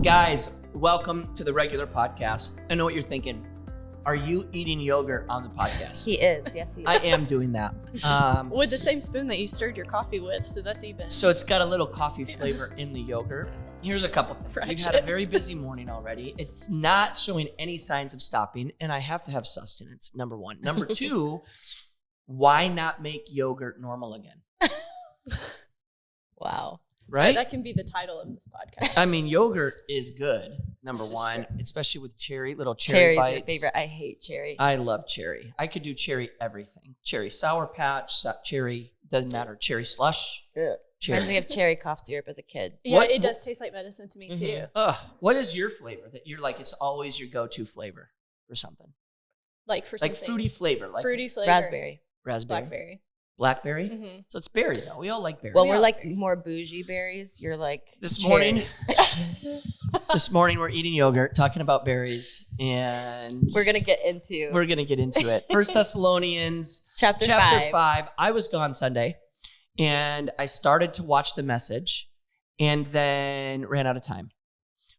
Guys, welcome to the regular podcast. I know what you're thinking. Are you eating yogurt on the podcast? He is. Yes, he is. I am doing that. With the same spoon that you stirred your coffee with, so that's even. So it's got a little coffee flavor in the yogurt. Here's a couple things. We've had a very busy morning already. It's not showing any signs of stopping, and I have to have sustenance, number one. Number two, why not make yogurt normal again? Wow. Right? That can be the title of this podcast. I mean, yogurt is good, number one, especially with little cherry Cherry's bites. your favorite. I hate cherry. I love cherry. I could do cherry everything. Cherry Sour Patch, cherry, doesn't matter. Cherry slush. Ugh. Reminds me of cherry cough syrup as a kid. Yeah, it does taste like medicine to me too. What is your flavor that you're like, it's always your go-to flavor for something? Like for Like something. fruity flavor. Like Fruity flavor. Raspberry. Raspberry. Blackberry. Blackberry? So it's berry though. We all like berries. Well, we're like more bougie berries. You're like This cherry. morning we're eating yogurt, talking about berries, and We're gonna get into it. First Thessalonians chapter 5. I was gone Sunday, and I started to watch the message, and then ran out of time.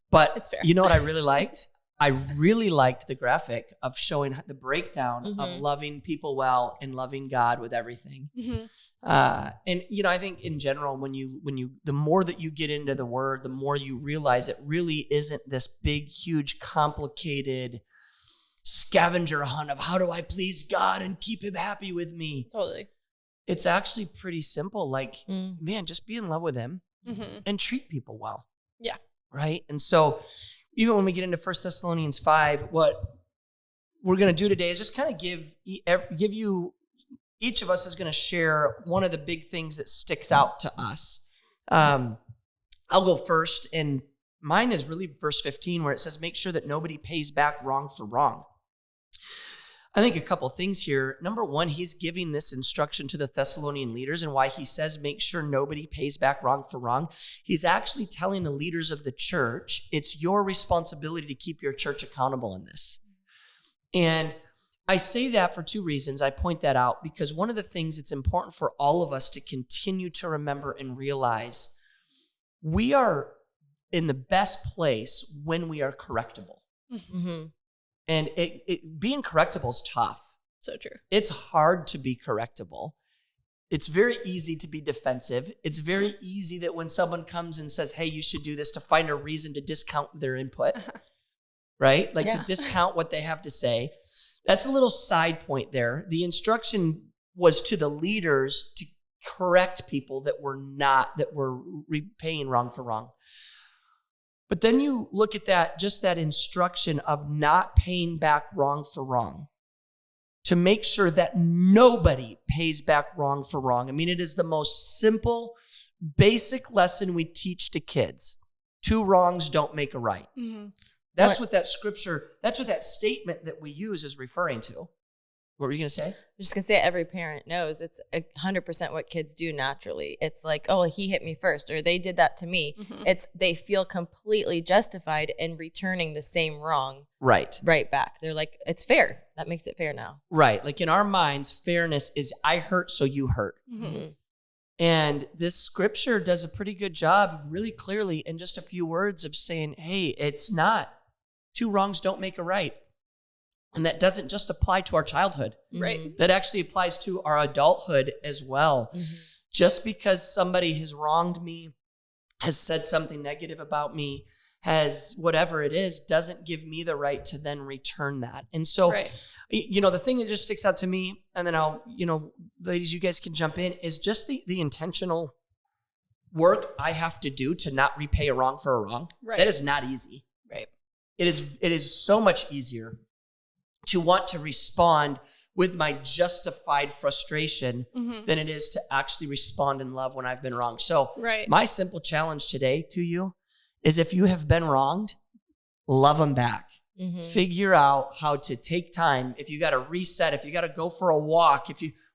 But It's fair. you know what I really liked? I really liked the graphic of showing the breakdown of loving people well and loving God with everything. And I think in general, when you the more that you get into the Word, the more you realize it really isn't this big, huge, complicated scavenger hunt of how do I please God and keep Him happy with me. Totally. It's actually pretty simple. Like, man, just be in love with Him and treat people well. Yeah. Right. And so even when we get into 1 Thessalonians 5, what we're going to do today is just kind of give you, each of us is going to share one of the big things that sticks out to us. I'll go first, and mine is really verse 15, where it says, make sure that nobody pays back wrong for wrong. I think a couple things here. Number one, he's giving this instruction to the Thessalonian leaders, and why he says make sure nobody pays back wrong for wrong. He's actually telling the leaders of the church, it's your responsibility to keep your church accountable in this. And I say that for two reasons. I point that out because one of the things it's important for all of us to continue to remember and realize, we are in the best place when we are correctable. And being correctable is tough. So true. It's hard to be correctable. It's very easy to be defensive. It's very easy that when someone comes and says, hey, you should do this, to find a reason to discount their input, right? Like to discount what they have to say. That's a little side point there. The instruction was to the leaders to correct people that were repaying wrong for wrong. But then you look at that instruction of not paying back wrong for wrong, to make sure that nobody pays back wrong for wrong. I mean, it is the most simple, basic lesson we teach to kids. 2 wrongs don't make a right. That's what that statement that we use is referring to. What were you going to say? I'm just going to say every parent knows it's 100% what kids do naturally. It's like, oh, he hit me first, or they did that to me. They feel completely justified in returning the same wrong right back. They're like, it's fair. That makes it fair now. Right. Like in our minds, fairness is I hurt, so you hurt. And this scripture does a pretty good job of really clearly in just a few words of saying, hey, it's not 2 wrongs don't make a right. And that doesn't just apply to our childhood. Right. That actually applies to our adulthood as well. Just because somebody has wronged me, has said something negative about me, has whatever it is, doesn't give me the right to then return that. And so, the thing that just sticks out to me, and then I'll, ladies, you guys can jump in, is just the intentional work I have to do to not repay a wrong for a wrong. Right. That is not easy. Right. It is so much easier to want to respond with my justified frustration than it is to actually respond in love when I've been wronged. So my simple challenge today to you is, if you have been wronged, love them back. Figure out how to take time. If you got to reset, if you got to go for a walk,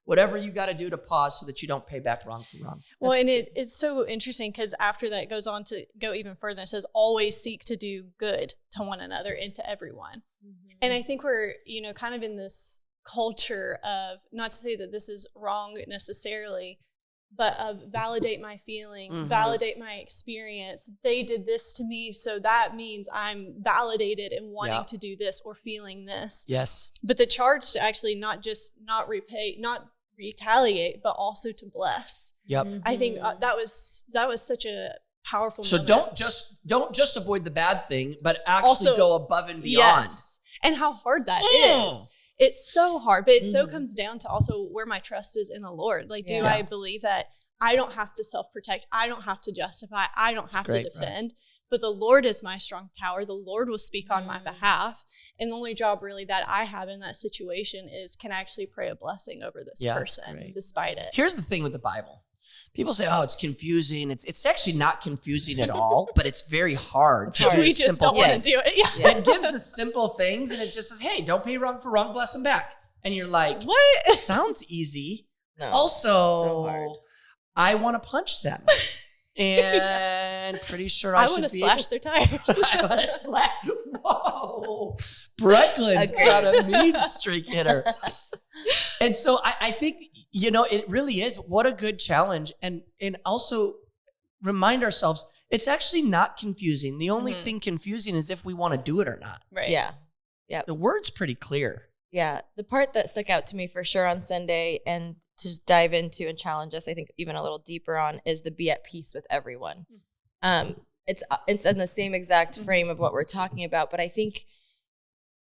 whatever you got to do to pause so that you don't pay back wrong for wrong. Well, and it's so interesting because after that it goes on to go even further. It says, always seek to do good to one another and to everyone. And I think we're, kind of in this culture of, not to say that this is wrong necessarily, but validate my feelings, Mm-hmm. validate my experience. They did this to me, so that means I'm validated in wanting Yeah. to do this or feeling this. Yes. But the charge to actually not retaliate, but also to bless. Yep. I think that was such a powerful So moment. don't just avoid the bad thing, but actually Also, go above and beyond. Yes. And how hard that Mm. is. It's so hard, but it so Mhm. comes down to also where my trust is in the Lord. Like, do Yeah. I believe that I don't have to self-protect? I don't have to justify. I don't have great, to right? defend. But the Lord is my strong tower. The Lord will speak on my Mm. behalf. And the only job really that I have in that situation is, can I actually pray a blessing over this Yeah, that's person great. despite it? Here's the thing with the Bible. People say, "Oh, it's confusing." It's actually not confusing at all, but it's very hard to do We the just simple don't want things. to do it. Yeah. It gives the simple things, and it just says, "Hey, don't pay wrong for wrong, bless them back." And you're like, What? "Sounds easy." No. Also, so hard. I want to punch them, and pretty sure I I should want to be slash able their tires. I want to slap. Whoa, Brecklin's Agreed. got a mean streak in her. And so I think, it really is. What a good challenge. And also remind ourselves, it's actually not confusing. The only Mhm. thing confusing is if we want to do it or not. Right. Yeah. The word's pretty clear. Yeah. The part that stuck out to me for sure on Sunday and to just dive into and challenge us, I think even a little deeper on, is the be at peace with everyone. It's in the same exact frame of what we're talking about, but I think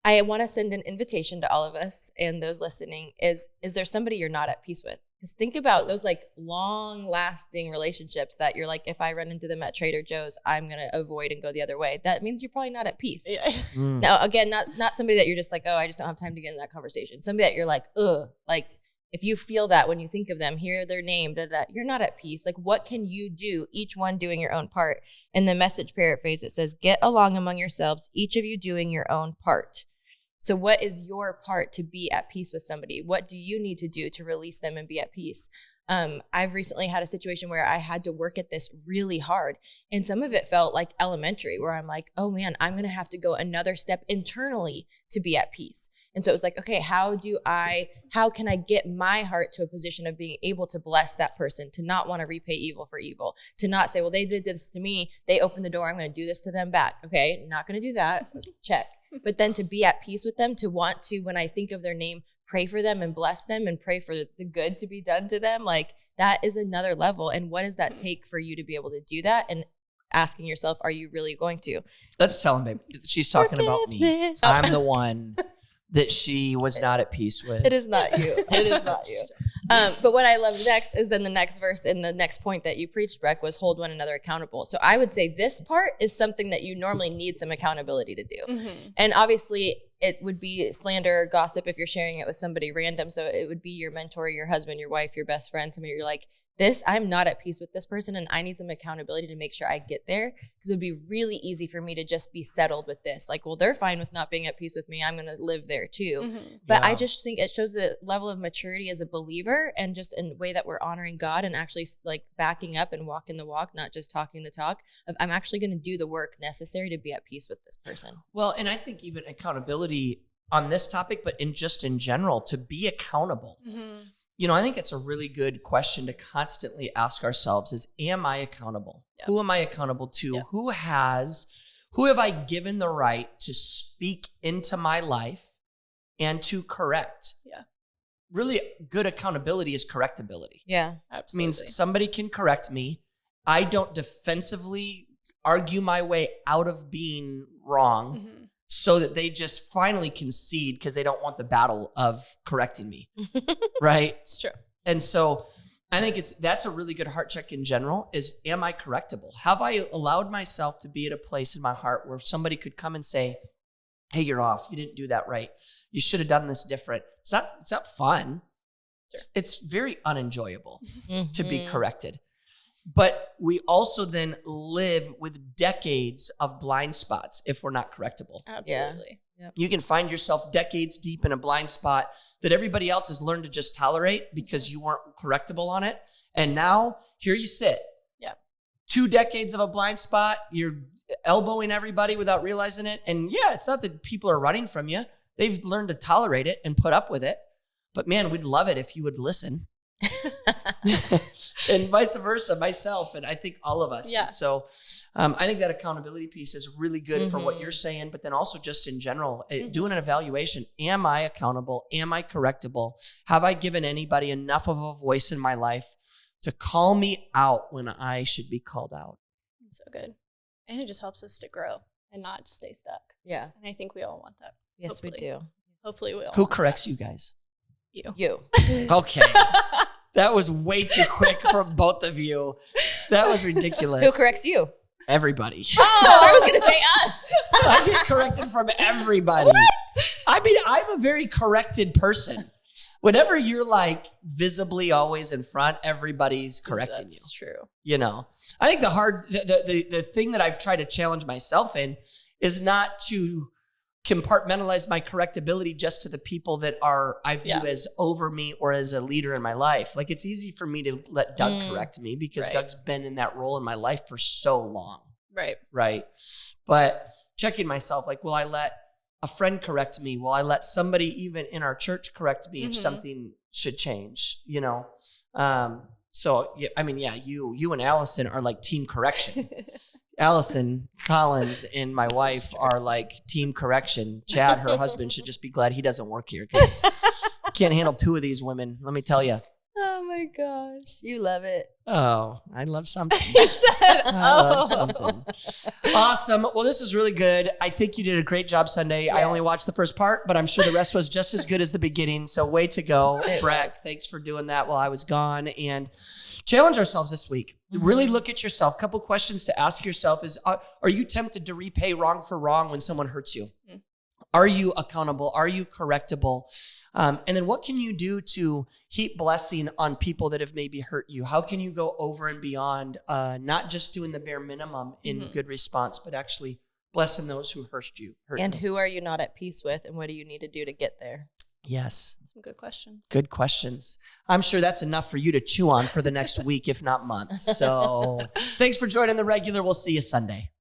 I want to send an invitation to all of us and those listening. Is there somebody you're not at peace with? Because think about those like long lasting relationships that you're like, if I run into them at Trader Joe's, I'm going to avoid and go the other way. That means you're probably not at peace. Yeah. Now, again, not somebody that you're just like, oh, I just don't have time to get in that conversation. Somebody that you're like, ugh, like if you feel that when you think of them, hear their name, you're not at peace. Like, what can you do? Each one doing your own part. In the Message paraphrase, it says, get along among yourselves, each of you doing your own part. So what is your part to be at peace with somebody? What do you need to do to release them and be at peace? I've recently had a situation where I had to work at this really hard. And some of it felt like elementary, where I'm like, oh man, I'm going to have to go another step internally to be at peace. And so it was like, okay, how can I get my heart to a position of being able to bless that person, to not want to repay evil for evil, to not say, well, they did this to me, they opened the door, I'm going to do this to them back. Okay, not going to do that. Check. But then to be at peace with them, to want to, when I think of their name, pray for them and bless them and pray for the good to be done to them, like that is another level. And what does that take for you to be able to do that? And asking yourself, are you really going to? Let's tell him, babe. She's talking about me. Forgiveness. I'm the one that she was not at peace with. It is not you. It is not you. But what I love next is then the next verse in the next point that you preached, Breck, was hold one another accountable. So I would say this part is something that you normally need some accountability to do. Mhm. And obviously it would be slander or gossip if you're sharing it with somebody random. So it would be your mentor, your husband, your wife, your best friend, somebody you're like, I'm not at peace with this person and I need some accountability to make sure I get there. Because it would be really easy for me to just be settled with this. Like, well, they're fine with not being at peace with me. I'm going to live there too. Mhm. But Yeah. I just think it shows the level of maturity as a believer and just in a way that we're honoring God and actually like backing up and walking the walk, not just talking the talk of I'm actually going to do the work necessary to be at peace with this person. Well, and I think even accountability on this topic, but in general, to be accountable. Mhm. I think it's a really good question to constantly ask ourselves is, am I accountable? Yep. Who am I accountable to? Yep. Who have I given the right to speak into my life and to correct? Yeah. Really good accountability is correctability. Yeah. Absolutely. Means somebody can correct me. I don't defensively argue my way out of being wrong Mhm. so that they just finally concede because they don't want the battle of correcting me. Right? It's true. And so I think that's a really good heart check in general is, am I correctable? Have I allowed myself to be at a place in my heart where somebody could come and say, hey, you're off. You didn't do that right. You should have done this different. It's not fun. Sure. It's very unenjoyable to be Mhm. corrected. But we also then live with decades of blind spots if we're not correctable. Absolutely. You can find yourself decades deep in a blind spot that everybody else has learned to just tolerate because you weren't correctable on it. And now here you sit. Yeah. 2 decades of a blind spot. You're elbowing everybody without realizing it. And yeah, it's not that people are running from you. They've learned to tolerate it and put up with it. But man, we'd love it if you would listen. and vice versa, myself, and I think all of us. Yeah. And so I think that accountability piece is really good for what you're saying, but then also just in general, doing an evaluation. Am I accountable? Am I correctable? Have I given anybody enough of a voice in my life to call me out when I should be called out? So good. And it just helps us to grow and not stay stuck. Yeah. And I think we all want that. Yes, Hopefully. we do. Hopefully we all Who want corrects you guys? that. You. Okay. That was way too quick from both of you. That was ridiculous. Who corrects you? Everybody. Oh, I was going to say us. I get corrected from everybody. I mean, I'm a very corrected person. Whenever you're like visibly always in front, everybody's correcting you. That's true. You know, I think the thing that I've tried to challenge myself in is not to compartmentalize my correctability just to the people that I view as over me or as a leader in my life. Like, it's easy for me to let Doug correct me because Doug's been in that role in my life for so long. Right. But checking myself, like, will I let a friend correct me? Will I let somebody even in our church correct me if something should change, you know? So, yeah, I mean, yeah, you and Allison are like team correction. Allison Collins and my wife are like team correction. Chad, her husband, should just be glad he doesn't work here because can't handle two of these women. Let me tell you. Oh my gosh. You love it. Oh, I love something. You said, I love something. Awesome. Well, this was really good. I think you did a great job Sunday. Yes. I only watched the first part, but I'm sure the rest was just as good as the beginning. So way to go. Brett, thanks for doing that while I was gone. And challenge ourselves this week. Really look at yourself. Couple questions to ask yourself is, are you tempted to repay wrong for wrong when someone hurts you? Are you accountable? Are you correctable? And then what can you do to heap blessing on people that have maybe hurt you? How can you go over and beyond, not just doing the bare minimum in good response, but actually blessing those who hurt you? And who are you not at peace with, and what do you need to do to get there? Yes. Some good questions. Good questions. I'm sure that's enough for you to chew on for the next week, if not month. So thanks for joining the regular. We'll see you Sunday.